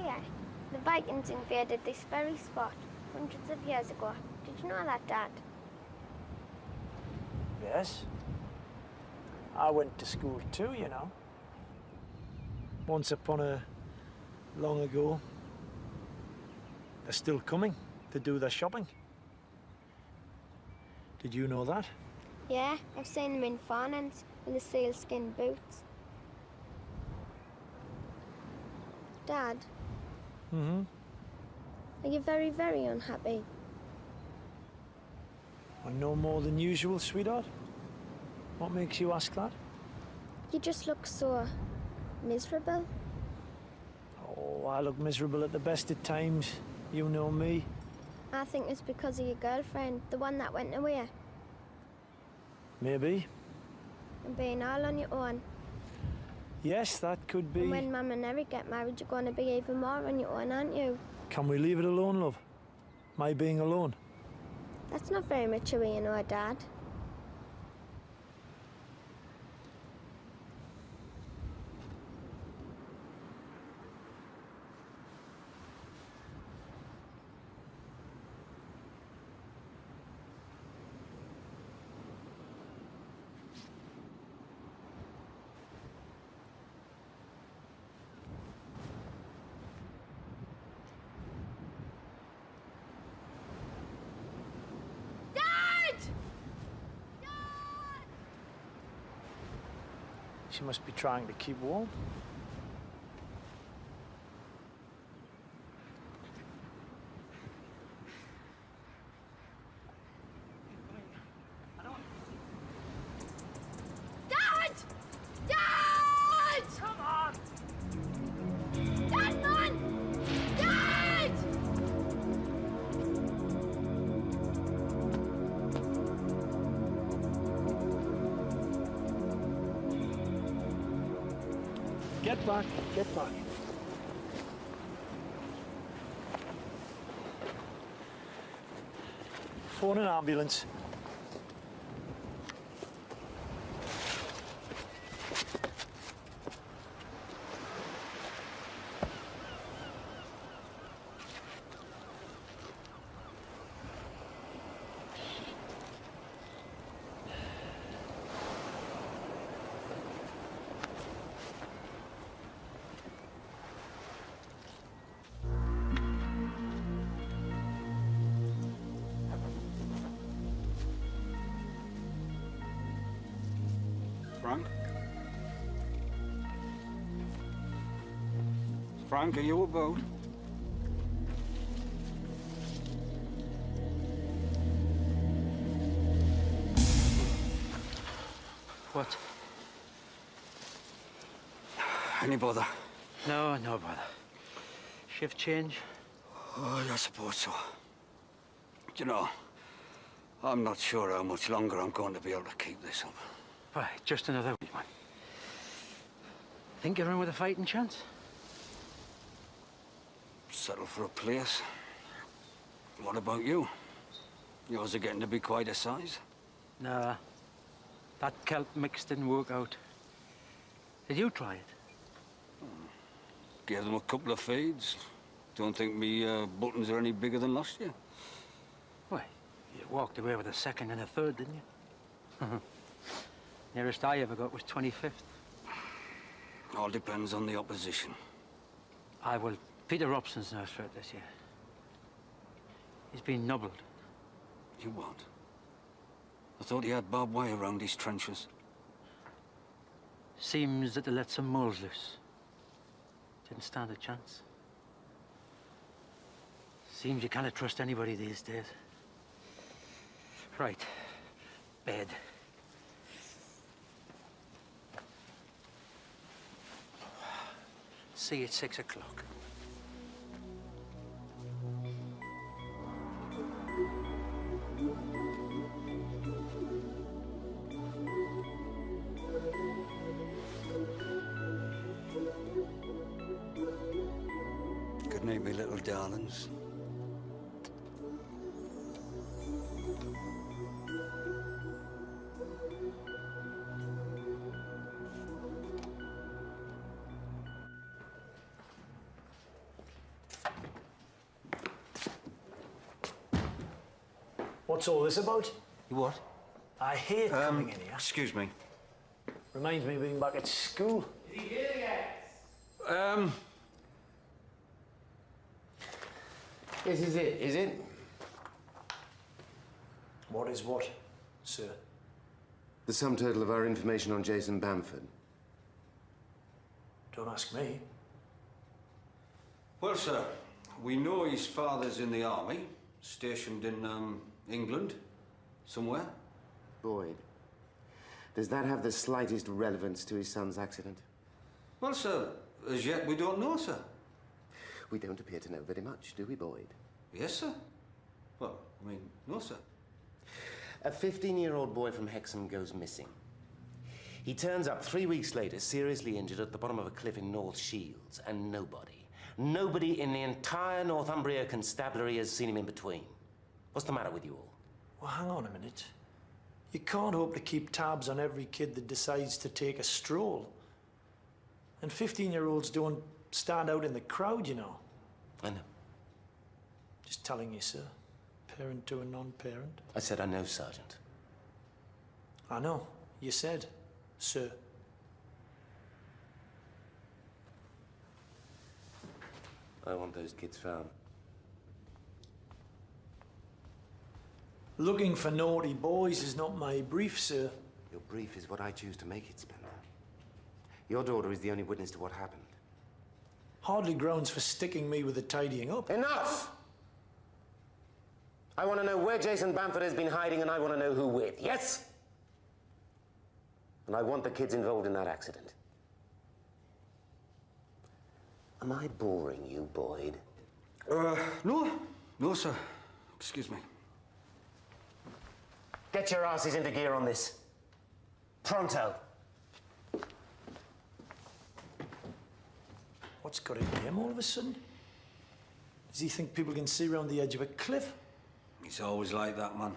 yeah. The Vikings invaded this very spot hundreds of years ago. Did you know that, Dad? Yes. I went to school too, you know. Once upon a long ago. They're still coming to do their shopping. Did you know that? Yeah, I've seen them in Farnans with the sealskin boots. Dad? Mm-hmm. Are you very, very unhappy? Well, no more than usual, sweetheart. What makes you ask that? You just look so miserable. Oh, I look miserable at the best of times. You know me. I think it's because of your girlfriend, the one that went away. Maybe. And being all on your own. Yes, that could be. And when Mum and Eric get married, you're going to be even more on your own, aren't you? Can we leave it alone, love? My being alone? That's not very mature, you know, Dad. She must be trying to keep warm. Dad! Dad! Come on! Dad, man! Dad! Get back, get back. Phone an ambulance. Frank? Frank, are you about? What? Any bother? No, no bother. Shift change? Oh, I suppose so. You know, I'm not sure how much longer I'm going to be able to keep this up. Right, just another week, man. Think you're in with a fighting chance? Settle for a place. What about you? Yours are getting to be quite a size. Nah. That kelp mix didn't work out. Did you try it? Gave them a couple of feeds. Don't think me buttons are any bigger than last year. Why, you walked away with a second and a third, didn't you? Nearest I ever got was 25th. All depends on the opposition. Well, Peter Robson's nurse for it this year. He's been nubbled. You what? I thought he had barbed wire around his trenches. Seems that they let some moles loose. Didn't stand a chance. Seems you can't trust anybody these days. Right. Bed. See you at 6 o'clock. Good night, me little darlings. What's all this about? You what? I hate coming in here. Excuse me. Reminds me of being back at school. This is it, is it? What is what, sir? The sum total of our information on Jason Bamford. Don't ask me. Well, sir, we know his father's in the army, stationed in England, somewhere. Boyd, does that have the slightest relevance to his son's accident? Well, sir, as yet we don't know, sir. We don't appear to know very much, do we, Boyd? Yes, sir. Well, I mean, no, sir. A 15-year-old boy from Hexham goes missing. He turns up 3 weeks later, seriously injured at the bottom of a cliff in North Shields, and nobody in the entire Northumbria Constabulary has seen him in between. What's the matter with you all? Well, hang on a minute. You can't hope to keep tabs on every kid that decides to take a stroll. And 15-year-olds don't stand out in the crowd, you know. I know. Just telling you, sir. Parent to a non-parent. I said I know, Sergeant. I know. You said, sir. I want those kids found. Looking for naughty boys is not my brief, sir. Your brief is what I choose to make it, Spender. Your daughter is the only witness to what happened. Hardly grounds for sticking me with the tidying up. Enough! I want to know where Jason Bamford has been hiding, and I want to know who with. Yes? And I want the kids involved in that accident. Am I boring you, Boyd? No, sir. Excuse me. Get your asses into gear on this. Pronto. What's got into him all of a sudden? Does he think people can see around the edge of a cliff? He's always like that, man.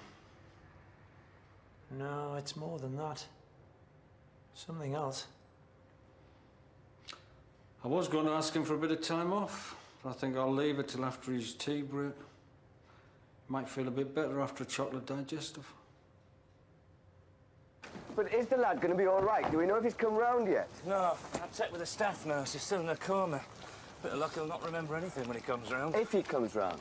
No, it's more than that. Something else. I was going to ask him for a bit of time off, but I think I'll leave it till after his tea break. Might feel a bit better after a chocolate digestive. But is the lad going to be all right? Do we know if he's come round yet? No, I checked with the staff nurse. He's still in a coma. Bit of luck, he'll not remember anything when he comes round. If he comes round.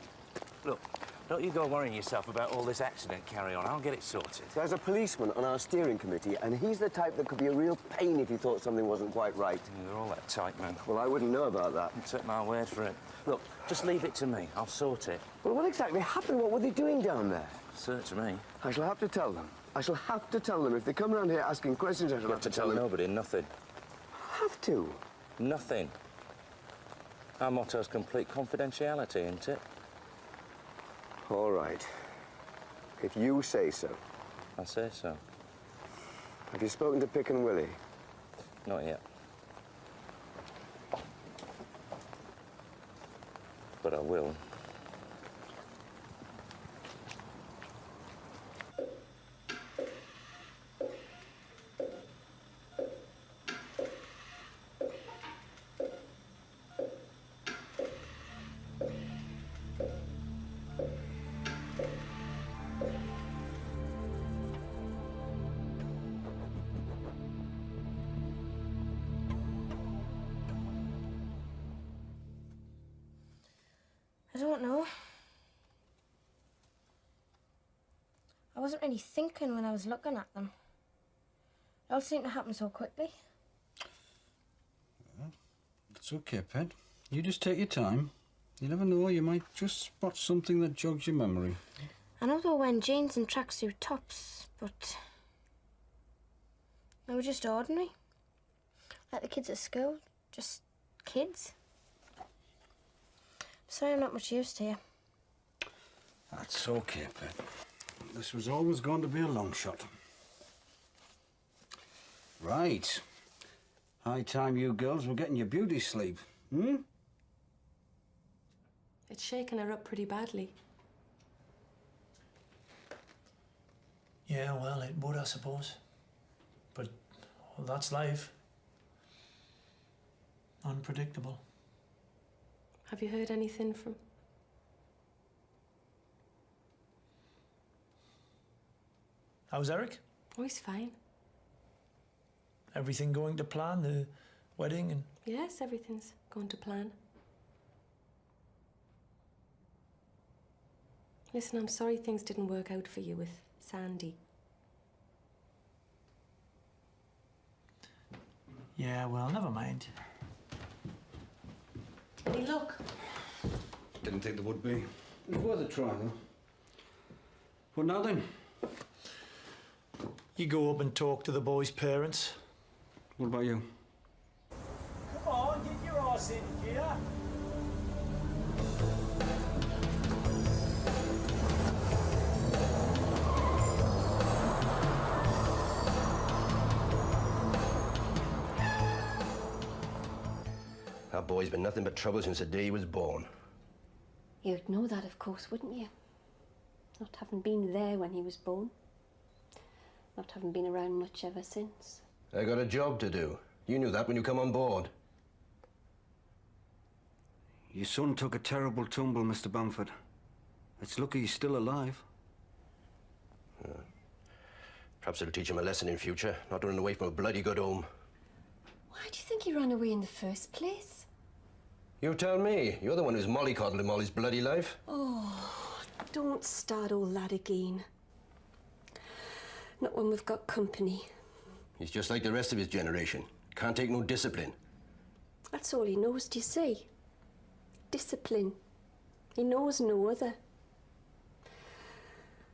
Look, don't you go worrying yourself about all this accident carry on. I'll get it sorted. There's a policeman on our steering committee, and he's the type that could be a real pain if he thought something wasn't quite right. They're all that tight, man. Well, I wouldn't know about that. You take my word for it. Look, just leave it to me. I'll sort it. Well, what exactly happened? What were they doing down there? Search me. I shall have to tell them. I shall have to tell them. If they come round here asking questions, I shall have to tell them. Nobody, nothing. Have to? Nothing. Our motto's complete confidentiality, isn't it? All right. If you say so. I say so. Have you spoken to Pick and Willie? Not yet. But I will. I don't know. I wasn't really thinking when I was looking at them. It all seemed to happen so quickly. It's okay, Pet. You just take your time. You never know, you might just spot something that jogs your memory. I know they were wearing jeans and tracksuit tops, but they were just ordinary. Like the kids at school. Just kids. Sorry I'm not much use to you. That's okay, Pet. This was always going to be a long shot. Right. High time you girls were getting your beauty sleep, hmm? It's shaken her up pretty badly. Yeah, well, it would, I suppose. But, well, that's life. Unpredictable. Have you heard anything from... How's Eric? Oh, he's fine. Everything going to plan? The wedding and... Yes, everything's going to plan. Listen, I'm sorry things didn't work out for you with Sandy. Yeah, well, never mind. Any luck? Didn't think there would be. It was worth a try, though. Well, now then. You go up and talk to the boy's parents. What about you? Come on, get your arse in here. That boy's been nothing but trouble since the day he was born. You'd know that, of course, wouldn't you? Not having been there when he was born. Not having been around much ever since. I got a job to do. You knew that when you come on board. Your son took a terrible tumble, Mr. Bamford. It's lucky he's still alive. Perhaps it'll teach him a lesson in future, not running away from a bloody good home. Why do you think he ran away in the first place? You tell me. You're the one who's mollycoddled him all his bloody life. Oh, don't start all that again. Not when we've got company. He's just like the rest of his generation. Can't take no discipline. That's all he knows, do you see? Discipline. He knows no other.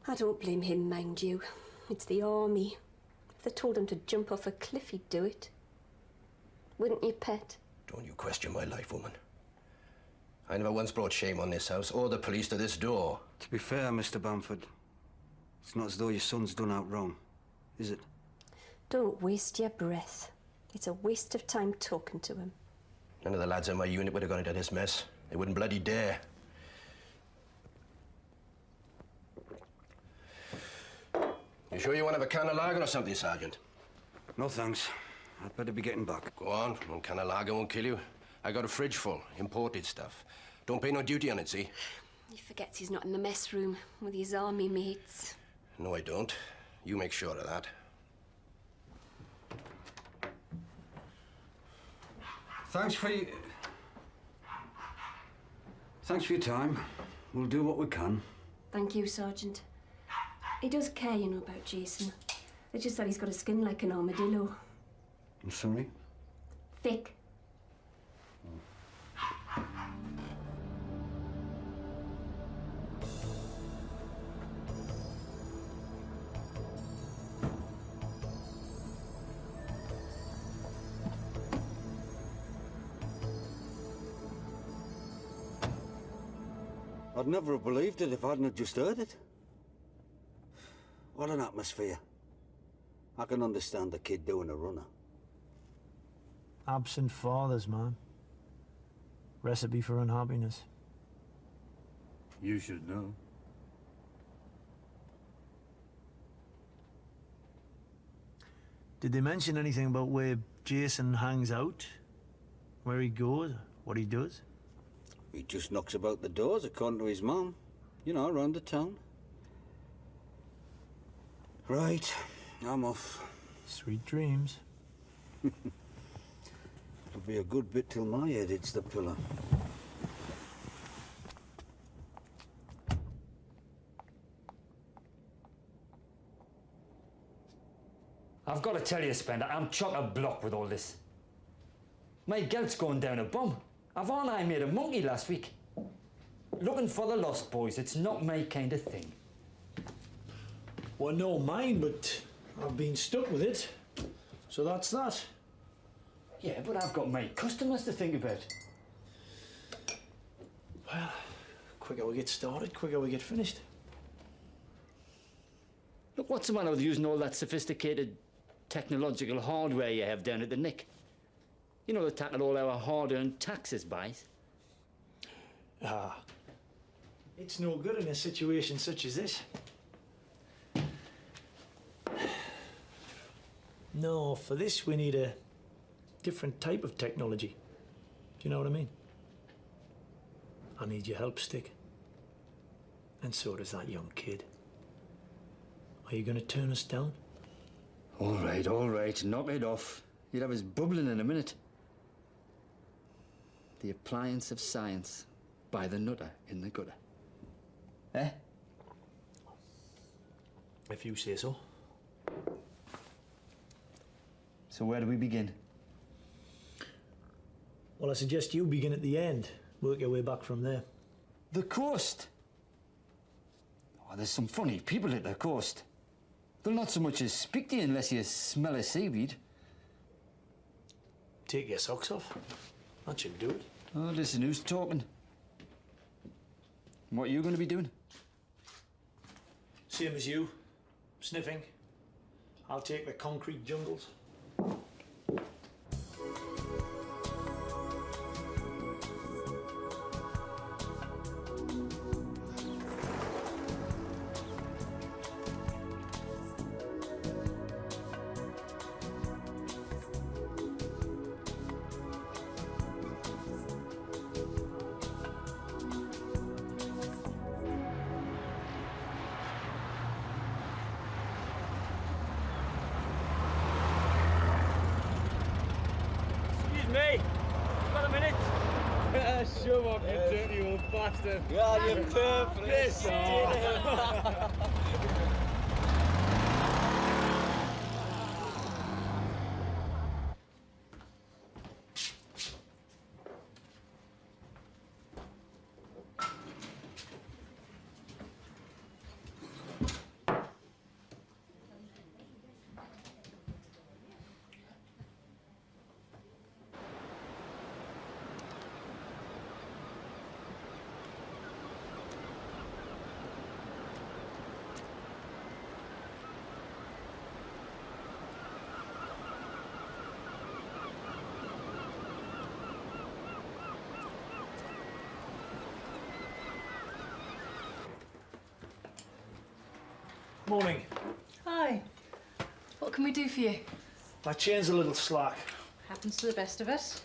I don't blame him, mind you. It's the army. If they told him to jump off a cliff, he'd do it. Wouldn't you, pet? Don't you question my life, woman. I never once brought shame on this house or the police to this door. To be fair, Mr. Bamford, it's not as though your son's done out wrong, is it? Don't waste your breath. It's a waste of time talking to him. None of the lads in my unit would have gone into this mess. They wouldn't bloody dare. You sure you want to have a can of lager or something, Sergeant? No, thanks. I'd better be getting back. Go on. One can of lager won't kill you. I got a fridge full. Imported stuff. Don't pay no duty on it, see? He forgets he's not in the mess room with his army mates. No, I don't. You make sure of that. Thanks for your time. We'll do what we can. Thank you, Sergeant. He does care, you know, about Jason. It's just that he's got a skin like an armadillo. I'm sorry? Thick. I'd never have believed it if I hadn't have just heard it. What an atmosphere. I can understand the kid doing a runner. Absent fathers, man. Recipe for unhappiness. You should know. Did they mention anything about where Jason hangs out? Where he goes? What he does? He just knocks about the doors, according to his mum. You know, around the town. Right, I'm off. Sweet dreams. It'll be a good bit till my head hits the pillow. I've got to tell you, Spender, I'm chock-a-block with all this. My guilt's going down a bum. Avon I made a monkey last week. Looking for the lost boys, it's not my kind of thing. Well, no, mine, but I've been stuck with it. So that's that. Yeah, but I've got my customers to think about. Well, quicker we get started, quicker we get finished. Look, what's the matter with using all that sophisticated technological hardware you have down at the Nick? You know, to tackle all our hard-earned taxes, boys. It's no good in a situation such as this. No, for this we need a different type of technology. Do you know what I mean? I need your help, Stick. And so does that young kid. Are you going to turn us down? All right, knock it off. You'd have us bubbling in a minute. The appliance of science by the nutter in the gutter. Eh? If you say so. So where do we begin? Well, I suggest you begin at the end. Work your way back from there. The coast. Oh, there's some funny people at the coast. They'll not so much as speak to you unless you smell of seaweed. Take your socks off. That should do it. Oh, listen, who's talking? What are you going to be doing? Same as you. Sniffing. I'll take the concrete jungles. Me! Got a minute? Show off, you dirty old bastard. Yeah, you're perfect. Morning. Hi. What can we do for you? My chain's a little slack. Happens to the best of us.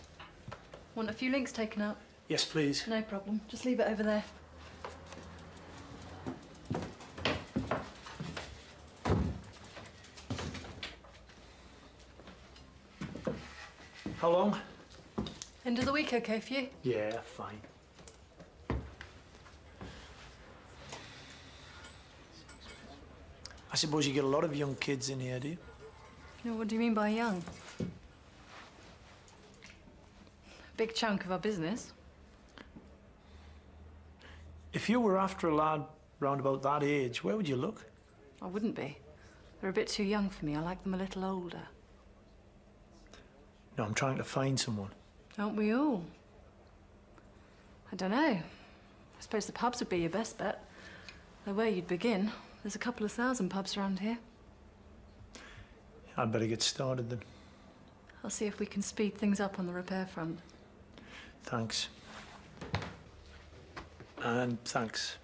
Want a few links taken out? Yes, please. No problem. Just leave it over there. How long? End of the week okay for you? Yeah, fine. I suppose you get a lot of young kids in here, do you? No, what do you mean by young? Big chunk of our business. If you were after a lad round about that age, where would you look? I wouldn't be. They're a bit too young for me. I like them a little older. No, I'm trying to find someone. Aren't we all? I don't know. I suppose the pubs would be your best bet. Though where you'd begin. There's a couple of thousand pubs around here. I'd better get started then. I'll see if we can speed things up on the repair front. Thanks. And thanks.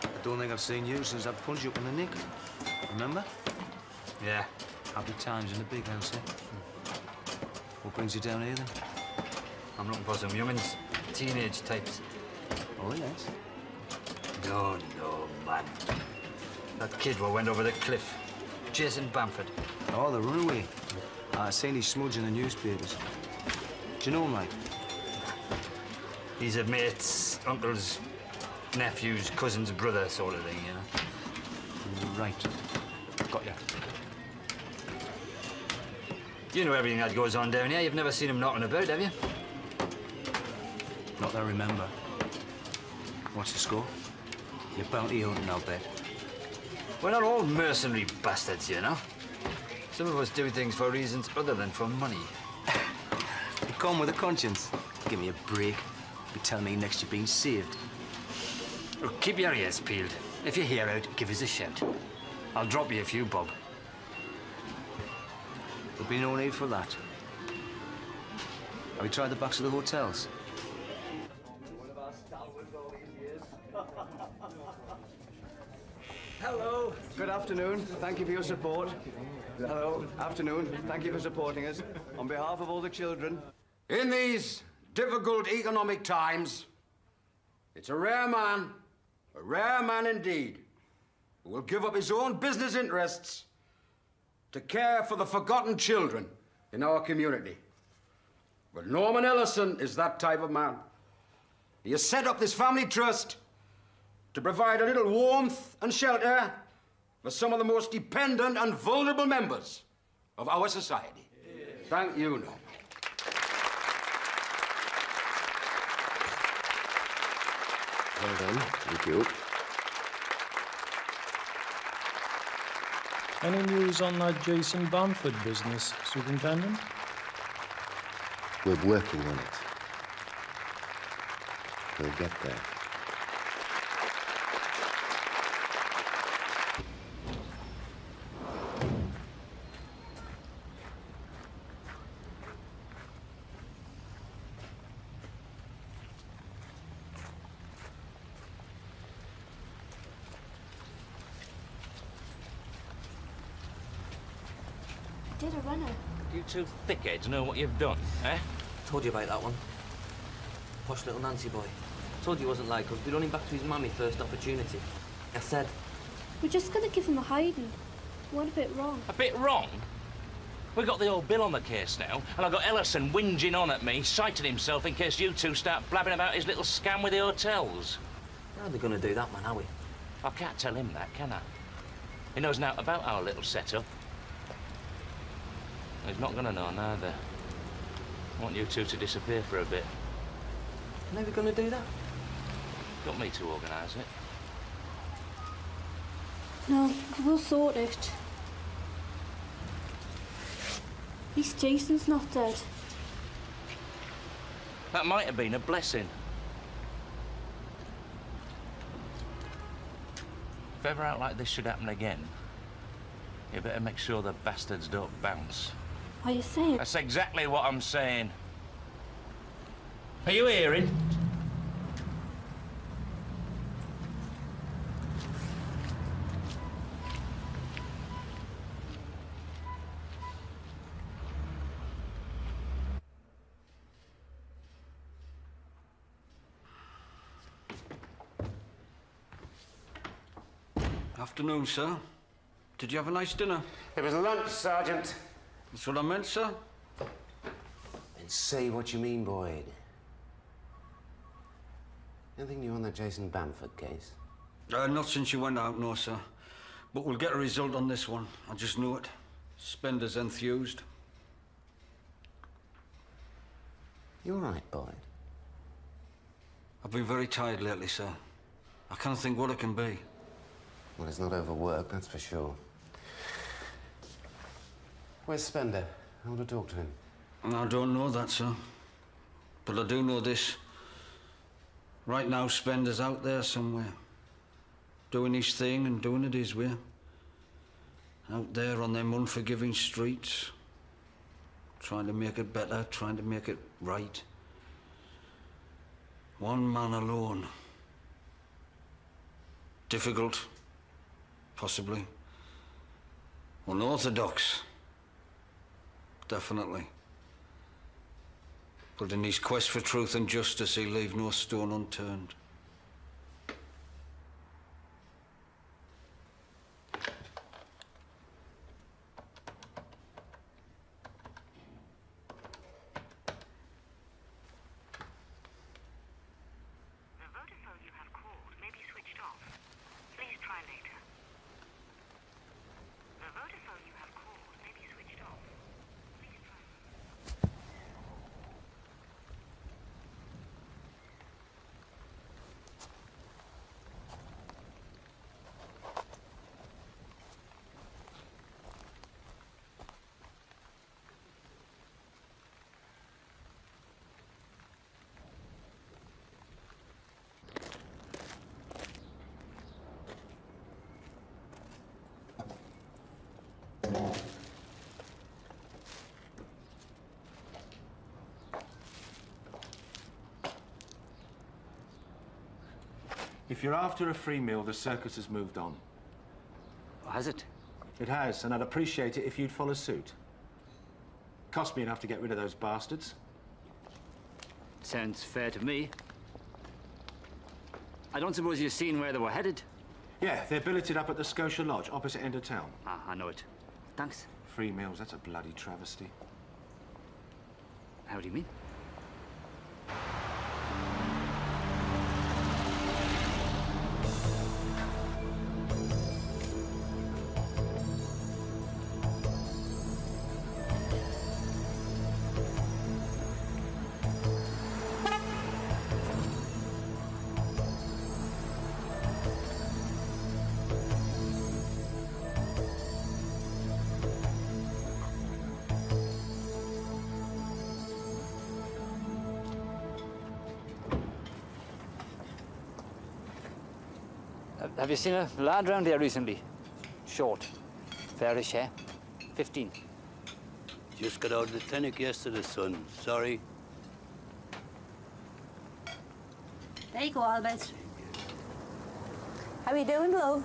I don't think I've seen you since I punched you up in the nick. Remember? Yeah. Happy times in the big house, eh? What brings you down here, then? I'm looking for some young'uns. Teenage types. Oh, yes? No, man. That kid what went over the cliff. Jason Bamford. Oh, the runaway. I seen his smudge in the newspapers. Do you know him, like? He's a mate's, uncle's, nephew's, cousin's brother sort of thing, you know? Right. Got ya. You know everything that goes on down here. You've never seen him knocking about, have you? Not that I remember. What's the score? You're bounty hunting, I'll bet. We're not all mercenary bastards, you know? Some of us do things for reasons other than for money. You come with a conscience. Give me a break. Be telling me next you've been saved. Look, keep your ears peeled. If you hear out, give us a shout. I'll drop you a few bob. There'll be no need for that. Have you tried the backs of the hotels? Hello. Good afternoon. Thank you for your support. Hello. Afternoon. Thank you for supporting us. On behalf of all the children. In these difficult economic times, it's a rare man indeed, who will give up his own business interests to care for the forgotten children in our community. But Norman Ellison is that type of man. He has set up this family trust to provide a little warmth and shelter for some of the most dependent and vulnerable members of our society. Thank you, Norman. Well done. Thank you. Any news on that Jason Bamford business, Superintendent? We're working on it. We'll get there. Did a runner. You two thickheads know what you've done, eh? Told you about that one. Posh little Nancy boy. Told you he wasn't like us. We'd run him back to his mummy first opportunity. I said. We're just gonna give him a hiding. Went a bit wrong. A bit wrong? We've got the old Bill on the case now, and I've got Ellison whinging on at me, citing himself in case you two start blabbing about his little scam with the hotels. How are they gonna do that, man, are we? I can't tell him that, can I? He knows naught about our little setup. He's not gonna know neither. I want you two to disappear for a bit. When are we gonna do that? Got me to organise it. No, we'll sort it. At least Jason's not dead. That might have been a blessing. If ever out like this should happen again, you better make sure the bastards don't bounce. What are you saying? That's exactly what I'm saying. Are you hearing? Afternoon, sir. Did you have a nice dinner? It was lunch, Sergeant. That's what I meant, sir. And say what you mean, Boyd. Anything new on that Jason Bamford case? Not since you went out, no, sir. But we'll get a result on this one. I just knew it. Spender's enthused. You all right, Boyd? I've been very tired lately, sir. I can't think what it can be. Well, it's not overwork, that's for sure. Where's Spender? I want to talk to him. I don't know that, sir. But I do know this. Right now, Spender's out there somewhere. Doing his thing and doing it his way. Out there on them unforgiving streets. Trying to make it better, trying to make it right. One man alone. Difficult. Possibly. Unorthodox. Definitely. But in his quest for truth and justice, he'll leave no stone unturned. If you're after a free meal, the circus has moved on. Has it? It has, and I'd appreciate it if you'd follow suit. Cost me enough to get rid of those bastards. Sounds fair to me. I don't suppose you've seen where they were headed? Yeah, they're billeted up at the Scotia Lodge, opposite end of town. Ah, I know it. Thanks. 3 meals, that's a bloody travesty. How do you mean? Have you seen a lad round here recently? Short, fairish hair, 15. Just got out of the clinic yesterday, son. Sorry. There you go, Albert. How are you doing, love?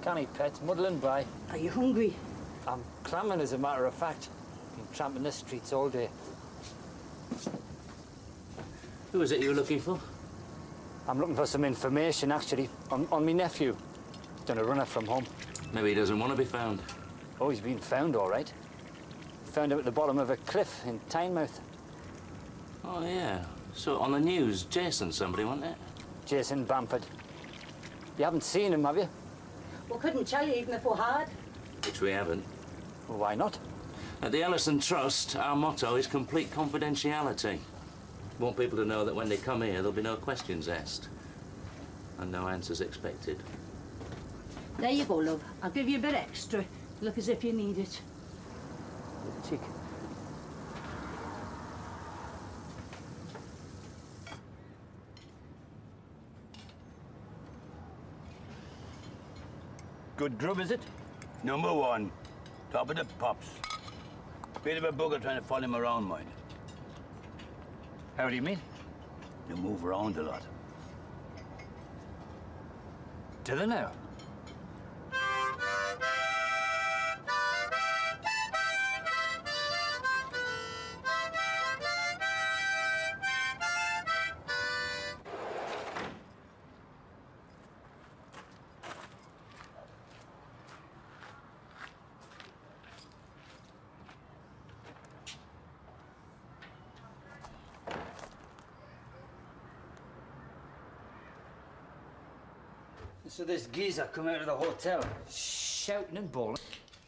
Canny pet, muddling by. Are you hungry? I'm clamming, as a matter of fact. Been tramping the streets all day. Who is it you were looking for? I'm looking for some information, actually, on my nephew. He's done a runner from home. Maybe he doesn't want to be found. Oh, he's been found, all right. Found him at the bottom of a cliff in Tynemouth. Oh, yeah. So on the news, Jason somebody, wasn't it? Jason Bamford. You haven't seen him, have you? We couldn't tell you even if we had. Which we haven't. Well, why not? At the Ellison Trust, our motto is complete confidentiality. We want people to know that when they come here, there'll be no questions asked. And no answers expected. There you go, love. I'll give you a bit extra. Look as if you need it. Cheek. Good grub, is it? Number 1. Top of the pops. Bit of a bugger trying to follow him around, mind. How do you mean? They move around a lot. Do they now? So this geezer come out of the hotel, shouting and bawling,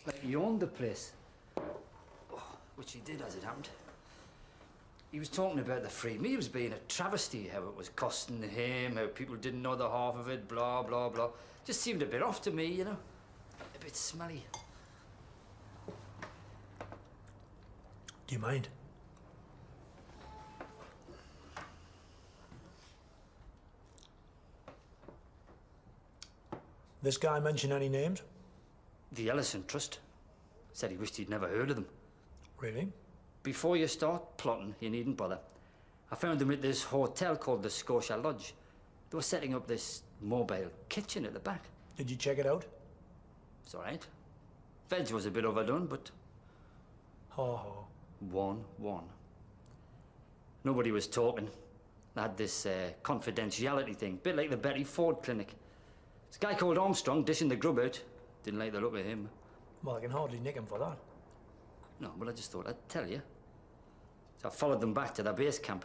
like he owned the place. Oh, which he did, as it happened. He was talking about the free meals being a travesty, how it was costing him, how people didn't know the half of it, blah, blah, blah. Just seemed a bit off to me, you know. A bit smelly. Do you mind? This guy mention any names? The Ellison Trust. Said he wished he'd never heard of them. Really? Before you start plotting, you needn't bother. I found them at this hotel called the Scotia Lodge. They were setting up this mobile kitchen at the back. Did you check it out? It's all right. Veg was a bit overdone, but... Ho ho. 1-1. Nobody was talking. They had this confidentiality thing, bit like the Betty Ford clinic. This guy called Armstrong dishing the grub out. Didn't like the look of him. Well, I can hardly nick him for that. No, but I just thought I'd tell you. So I followed them back to their base camp.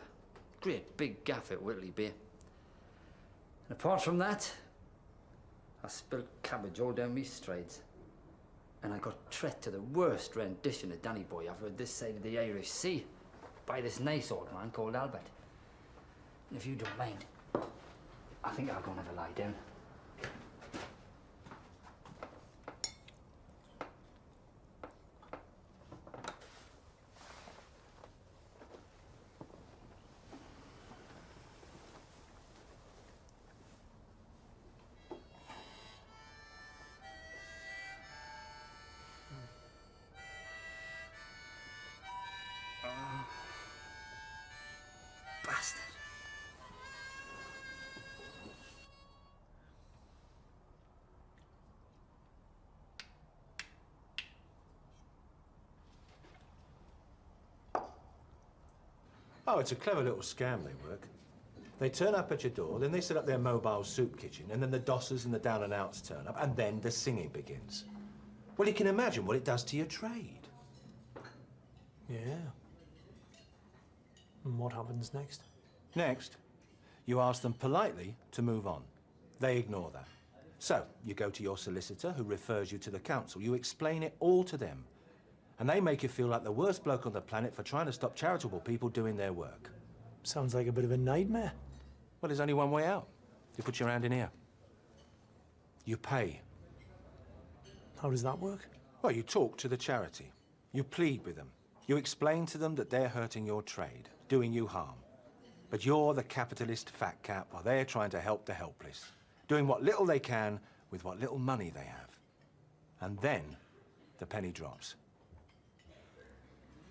Great big gaff at Whitley Bay. And apart from that, I spilled cabbage all down me strides. And I got treat to the worst rendition of Danny Boy I've heard this side of the Irish Sea by this nice old man called Albert. And if you don't mind, I think I'll go and have a lie down. Bastard. Oh, it's a clever little scam they work. They turn up at your door, then they set up their mobile soup kitchen, and then the dossers and the down-and-outs turn up, and then the singing begins. Well, you can imagine what it does to your trade. Yeah. And what happens next? Next, you ask them politely to move on. They ignore that. So, you go to your solicitor, who refers you to the council. You explain it all to them. And they make you feel like the worst bloke on the planet for trying to stop charitable people doing their work. Sounds like a bit of a nightmare. Well, there's only one way out. You put your hand in here. You pay. How does that work? Well, you talk to the charity. You plead with them. You explain to them that they're hurting your trade, doing you harm. But you're the capitalist fat cat while they're trying to help the helpless, doing what little they can with what little money they have. And then the penny drops.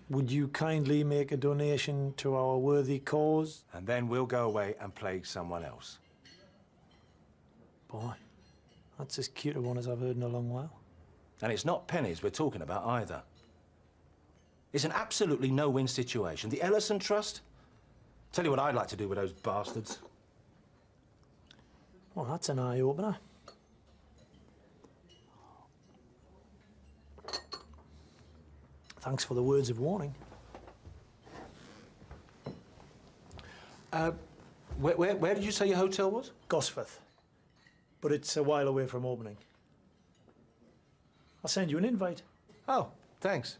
Would you kindly make a donation to our worthy cause? And then we'll go away and plague someone else. Boy, that's as cute a one as I've heard in a long while. And it's not pennies we're talking about either. It's an absolutely no-win situation. The Ellison Trust? Tell you what I'd like to do with those bastards. Well, that's an eye-opener. Thanks for the words of warning. Where did you say your hotel was? Gosforth. But it's a while away from opening. I'll send you an invite. Oh, thanks.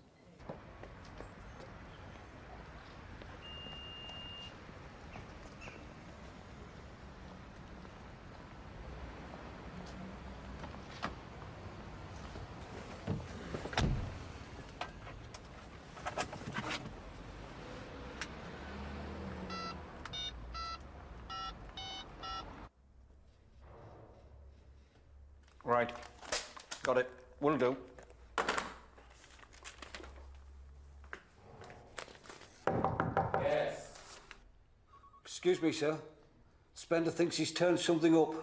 Right. Got it. Will do. Yes. Excuse me, sir. Spender thinks he's turned something up.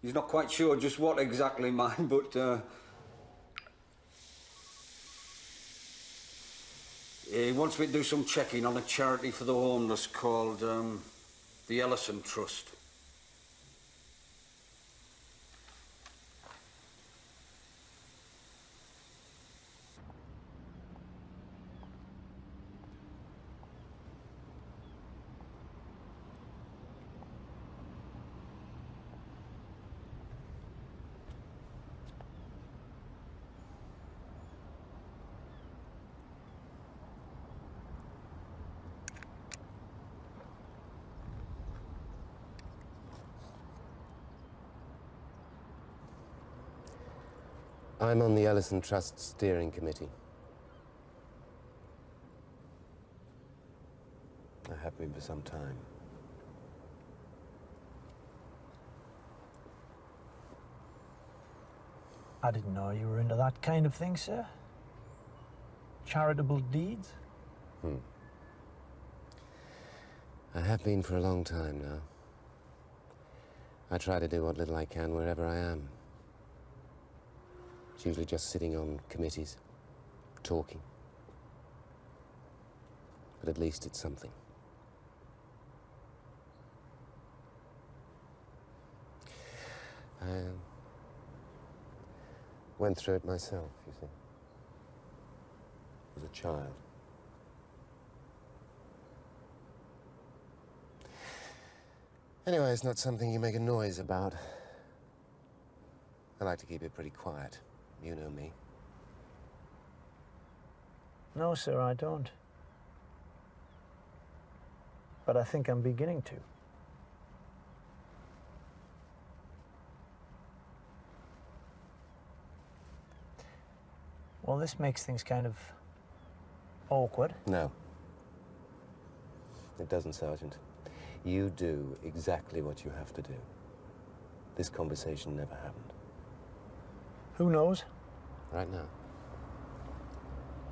He's not quite sure just what exactly, mind, but, he wants me to do some checking on a charity for the homeless called, the Ellison Trust. I'm on the Ellison Trust Steering Committee. I have been for some time. I didn't know you were into that kind of thing, sir. Charitable deeds? I have been for a long time now. I try to do what little I can wherever I am. It's usually just sitting on committees, talking. But at least it's something. I went through it myself, you see. As a child. Anyway, it's not something you make a noise about. I like to keep it pretty quiet. You know me. No, sir, I don't. But I think I'm beginning to. Well, this makes things kind of awkward. No. It doesn't, Sergeant. You do exactly what you have to do. This conversation never happened. Who knows? Right now.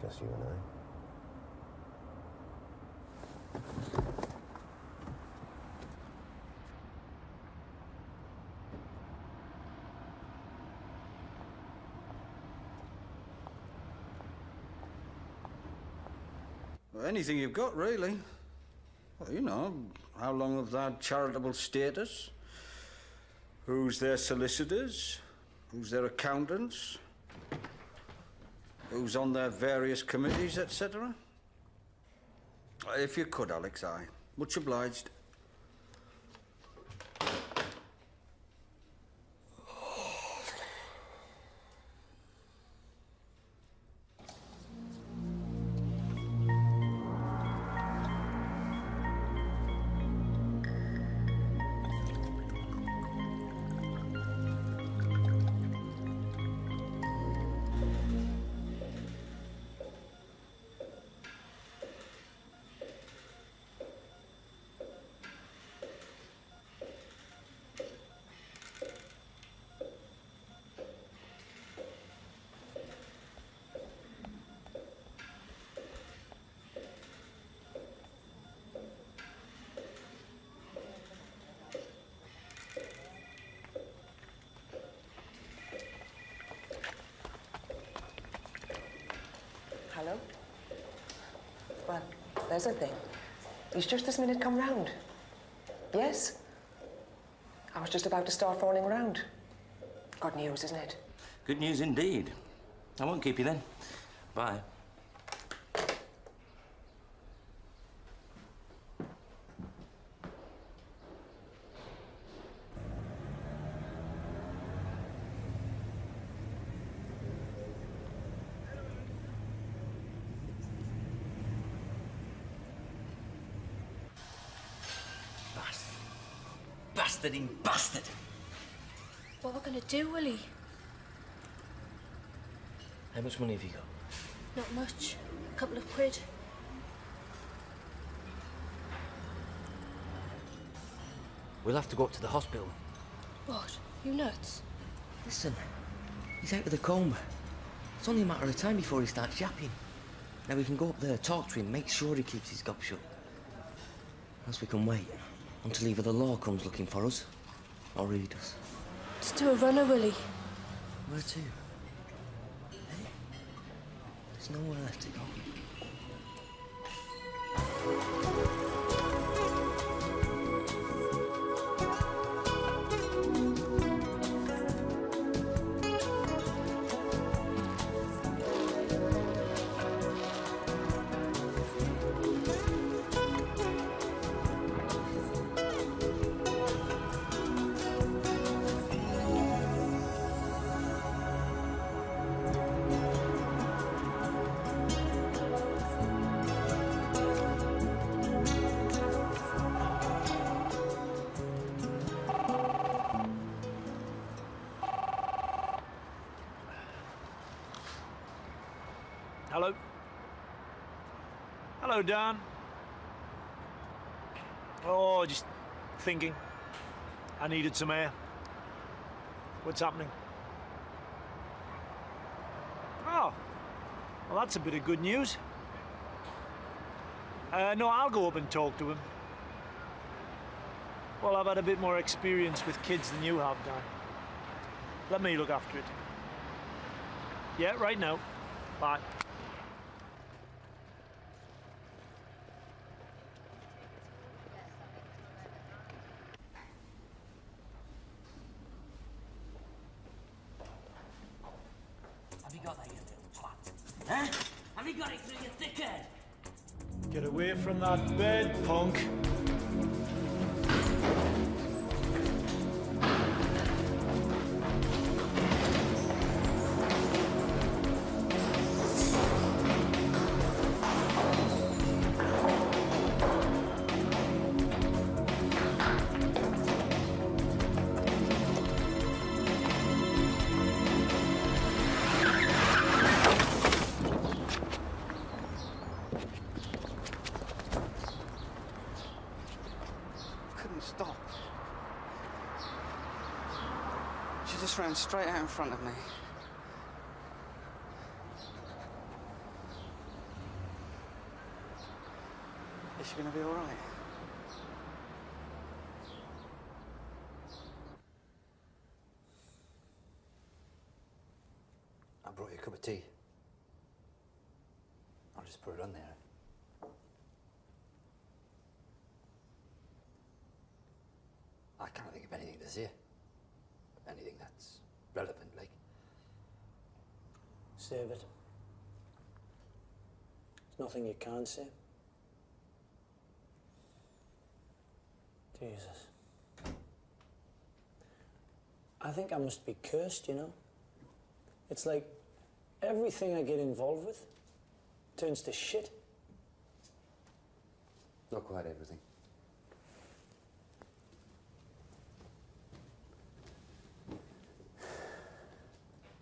Just you and I. Well, anything you've got, really. Well, you know, how long have they had charitable status? Who's their solicitors? Who's their accountants? Who's on their various committees, etc.? If you could, Alex, aye. Much obliged. Hello? Well, there's a thing. He's just this minute come round. Yes? I was just about to start phoning round. Good news, isn't it? Good news indeed. I won't keep you then. Bye. Bastarding bastard! What are we going to do, Willie? How much money have you got? Not much. A couple of quid. We'll have to go up to the hospital. What? You nuts? Listen, he's out of the coma. It's only a matter of time before he starts yapping. Now we can go up there, talk to him, make sure he keeps his gob shut. Else we can wait until either the law comes looking for us or he does. Let's do a runner, Willie. Where to? Eh? There's nowhere left to go. Hello? Hello, Dan. Oh, just thinking. I needed some air. What's happening? Oh, well, that's a bit of good news. No, I'll go up and talk to him. Well, I've had a bit more experience with kids than you have, Dan. Let me look after it. Yeah, right now. Bye. Have you got that, you little twat? Huh? Have you got it through your thick head? Get away from that bed, punk. Stop. She just ran straight out in front of me. Is she gonna be all right? I brought you a cup of tea. I'll just put it on there. I can't think of anything to say. Anything that's relevant, like. Save it. There's nothing you can't say. Jesus. I think I must be cursed, you know? It's like everything I get involved with turns to shit. Not quite everything.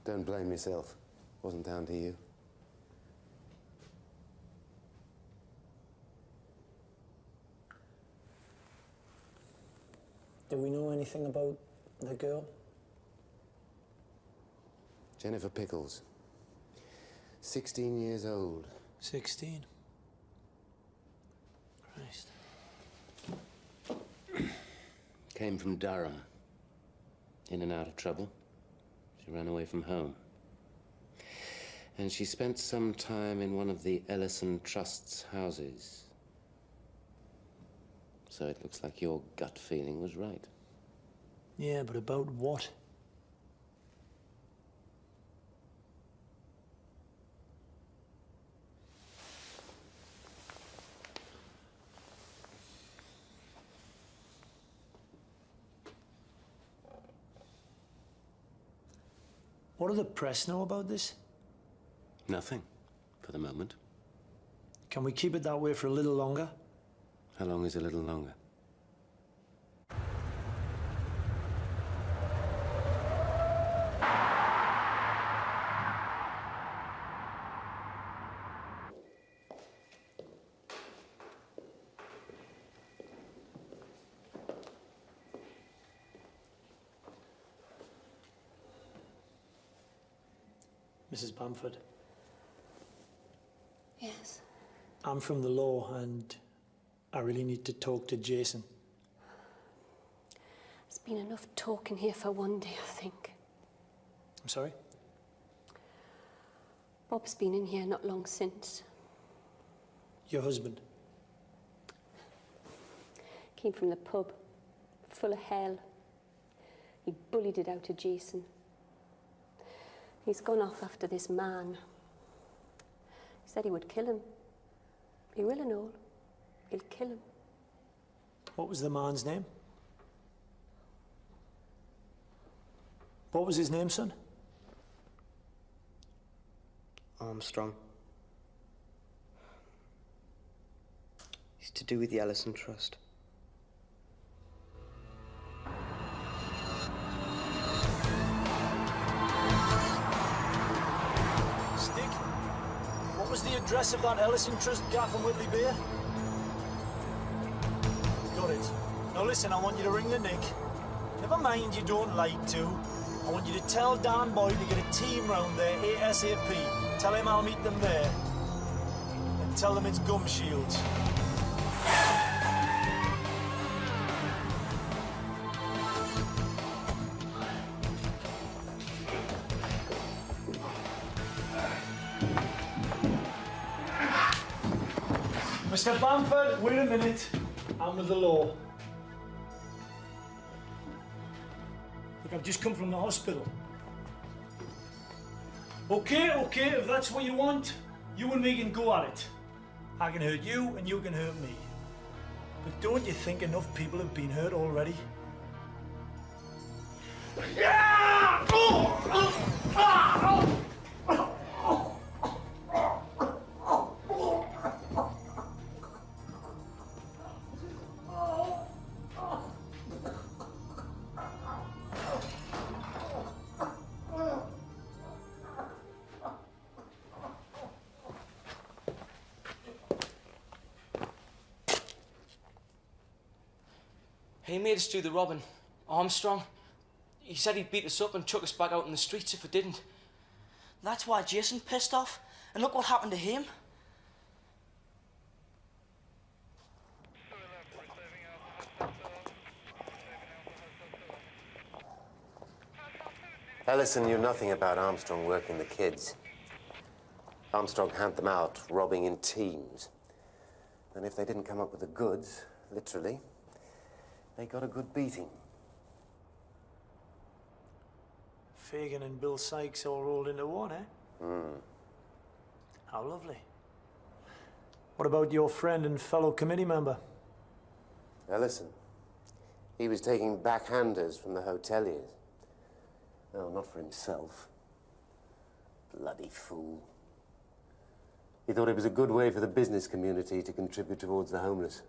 Don't blame yourself. Wasn't down to you. Do we know anything about the girl? Jennifer Pickles. 16 years old. 16? Christ. Came from Durham. In and out of trouble. She ran away from home. And she spent some time in one of the Ellison Trust's houses. So it looks like your gut feeling was right. Yeah, but about what? What do the press know about this? Nothing, for the moment. Can we keep it that way for a little longer? How long is a little longer? Mrs. Bamford, Yes. I'm from the law and I really need to talk to Jason. There's been enough talking here for one day, I think. I'm sorry? Bob's been in here not long since. Your husband? Came from the pub, full of hell. He bullied it out of Jason. He's gone off after this man. He said he would kill him. He will and all. He'll kill him. What was the man's name? What was his name, son? Armstrong. It's to do with the Ellison Trust. Stick, what was the address of that Ellison Trust gaff in Whitley Bay? Got it. Now listen, I want you to ring the Nick. Never mind you don't like to. I want you to tell Dan Boyd to get a team round there ASAP. Tell him I'll meet them there. And tell them it's gum shields. Mr. Bamford, wait a minute. I'm with the law. Look, I've just come from the hospital. Okay, if that's what you want, you and me can go at it. I can hurt you and you can hurt me. But don't you think enough people have been hurt already? He made us do the robbing. Armstrong. He said he'd beat us up and chuck us back out in the streets if we didn't. That's why Jason pissed off. And look what happened to him. Ellison knew nothing about Armstrong working the kids. Armstrong had them out, robbing in teams. And if they didn't come up with the goods, literally, they got a good beating. Fagan and Bill Sykes all rolled into one, eh? Hmm. How lovely. What about your friend and fellow committee member? Now listen, he was taking backhanders from the hoteliers. No, not for himself. Bloody fool. He thought it was a good way for the business community to contribute towards the homeless.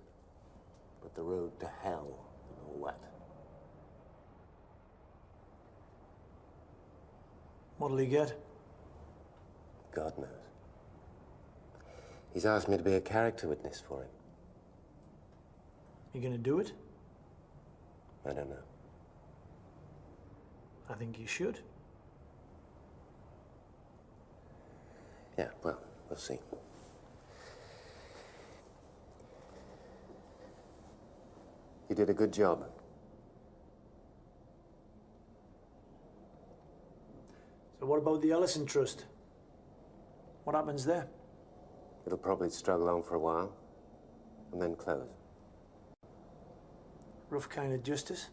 But the road to hell and all that. What'll he get? God knows. He's asked me to be a character witness for him. You gonna do it? I don't know. I think you should. Yeah, well, we'll see. You did a good job. So what about the Ellison Trust? What happens there? It'll probably struggle on for a while, and then close. Rough kind of justice.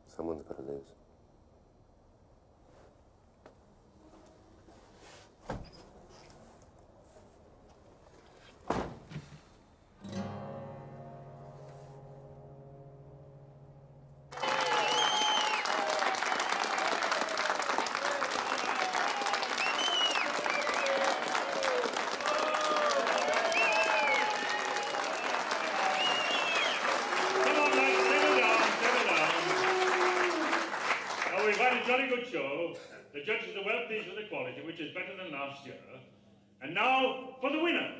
Someone's got to lose. We've had a jolly good show. The judges are well pleased with the quality, which is better than last year. And now for the winner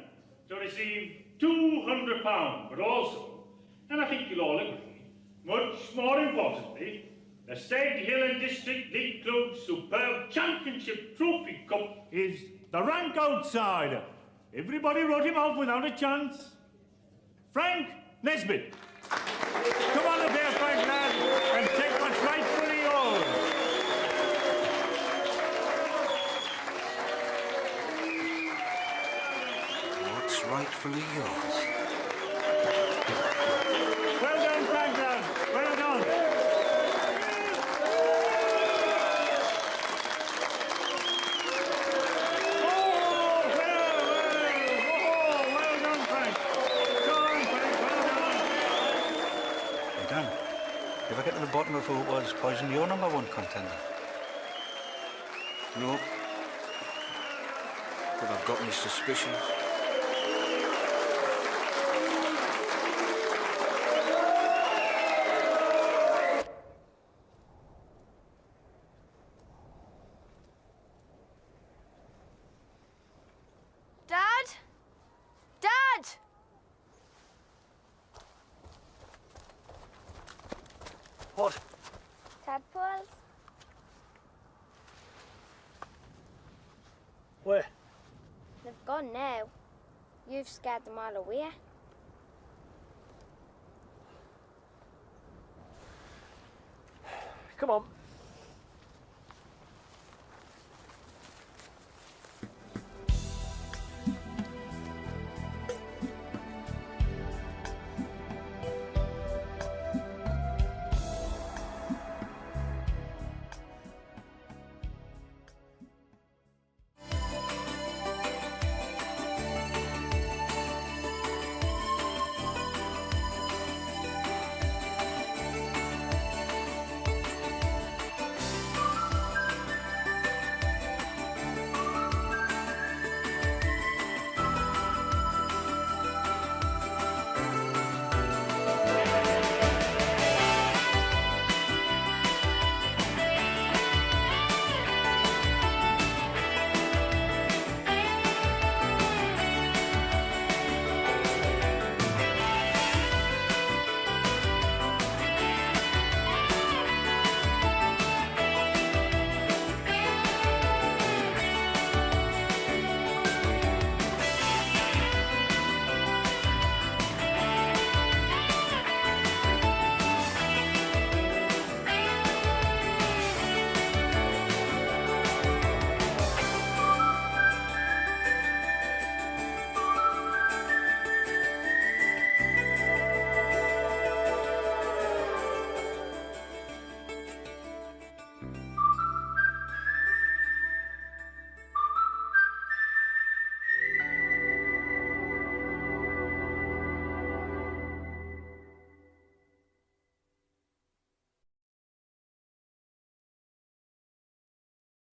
to receive £200, but also, and I think you'll all agree, much more importantly, the State Hill and District League Club's superb championship trophy cup is the rank outsider. Everybody wrote him off without a chance. Frank Nesbitt. Come on up here, Frank, lad, and take what's rightfully yours. What's rightfully yours? Well done, Frank, lad. Well done. Well done, Frank. Go on, Frank, well done. Hey, Dan, you ever get to the bottom of who it was poisoned your number one contender? No. But I've got my suspicions. Dad? Dad! What? Tadpoles? Where? They've gone now. You've scared them all away. Come on.